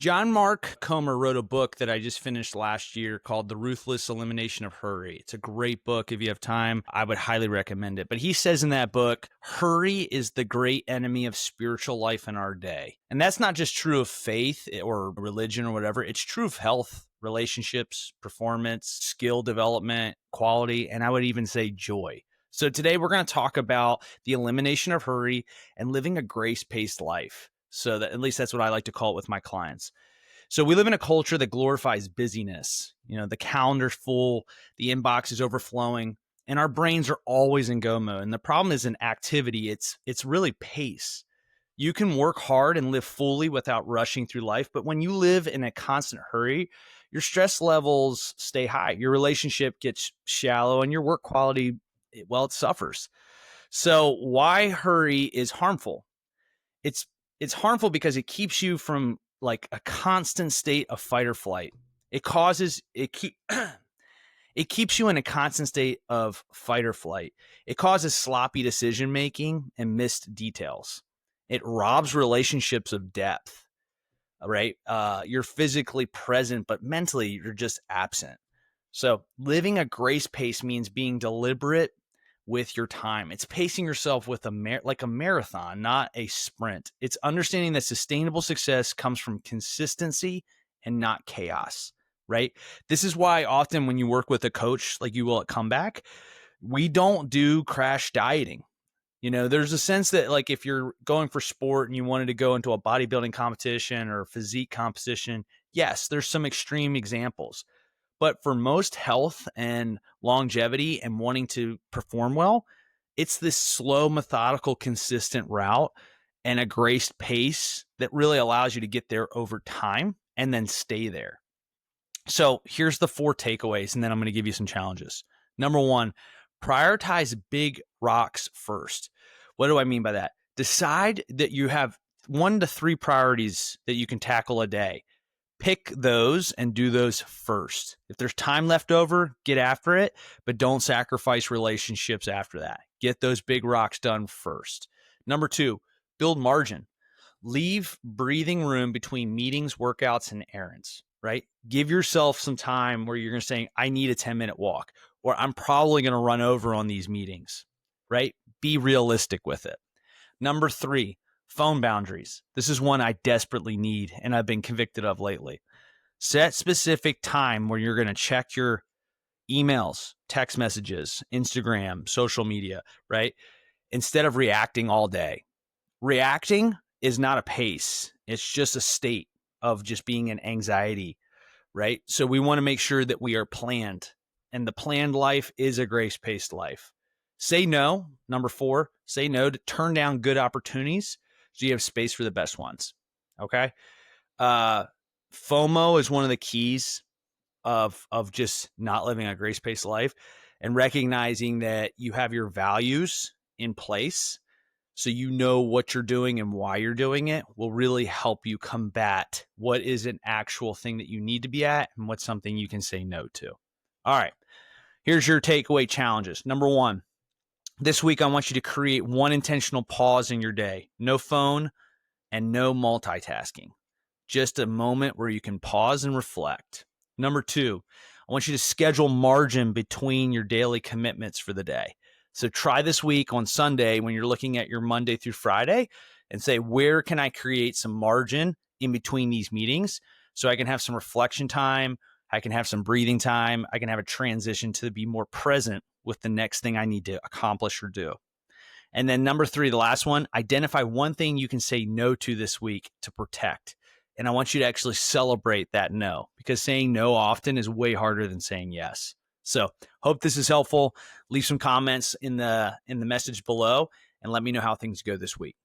John Mark Comer wrote a book that I just finished last year called The Ruthless Elimination of Hurry. It's a great book. If you have time, I would highly recommend it. But he says in that book, hurry is the great enemy of spiritual life in our day. And that's not just true of faith or religion or whatever. It's true of health, relationships, performance, skill development, quality, and I would even say joy. So today we're going to talk about the elimination of hurry and living a grace-paced life. So that, at least that's what I like to call it with my clients. So we live in a culture that glorifies busyness. You know, the calendar's full, the inbox is overflowing, and our brains are always in go mode. And the problem isn't activity, it's really pace. You can work hard and live fully without rushing through life, but when you live in a constant hurry, your stress levels stay high, your relationship gets shallow, and your work quality, well, it suffers. So why hurry is harmful? It's harmful because it keeps you from like a constant state of fight or flight. It causes it keeps you in a constant state of fight or flight. It causes sloppy decision making and missed details. It robs relationships of depth. Right? You're physically present, but mentally you're just absent. So living a grace pace means being deliberate with your time. It's pacing yourself with like a marathon, not a sprint. It's understanding that sustainable success comes from consistency and not chaos, right? This is why often when you work with a coach like you will at Comeback, we don't do crash dieting. You know, there's a sense that like if you're going for sport and you wanted to go into a bodybuilding competition or physique competition, yes, there's some extreme examples. But for most health and longevity and wanting to perform well, it's this slow, methodical, consistent route and a graced pace that really allows you to get there over time and then stay there. So here's the 4 takeaways, and then I'm going to give you some challenges. Number 1, prioritize big rocks first. What do I mean by that? Decide that you have 1 to 3 priorities that you can tackle a day. Pick those and do those first. If there's time left over, get after it, but don't sacrifice relationships after that. Get those big rocks done first. Number 2, build margin. Leave breathing room between meetings, workouts, and errands, right? Give yourself some time where you're going to say, I need a 10-minute walk, or I'm probably going to run over on these meetings, right? Be realistic with it. Number 3, phone boundaries. This is one I desperately need and I've been convicted of lately. Set specific time where you're going to check your emails, text messages, Instagram, social media, right? Instead of reacting all day. Reacting is not a pace. It's just a state of just being in anxiety, right? So we want to make sure that we are planned, and the planned life is a grace-paced life. Say no. Number 4, say no to turn down good opportunities so you have space for the best ones. Okay. FOMO is one of the keys of just not living a grace-paced life, and recognizing that you have your values in place so you know what you're doing and why you're doing it will really help you combat what is an actual thing that you need to be at and what's something you can say no to. All right. Here's your takeaway challenges. Number 1, this week, I want you to create 1 intentional pause in your day. No phone and no multitasking. Just a moment where you can pause and reflect. Number 2, I want you to schedule margin between your daily commitments for the day. So try this week on Sunday when you're looking at your Monday through Friday and say, where can I create some margin in between these meetings so I can have some reflection time, I can have some breathing time, I can have a transition to be more present with the next thing I need to accomplish or do. And then number 3, the last one, identify 1 thing you can say no to this week to protect. And I want you to actually celebrate that no, because saying no often is way harder than saying yes. So hope this is helpful. Leave some comments in the message below and let me know how things go this week.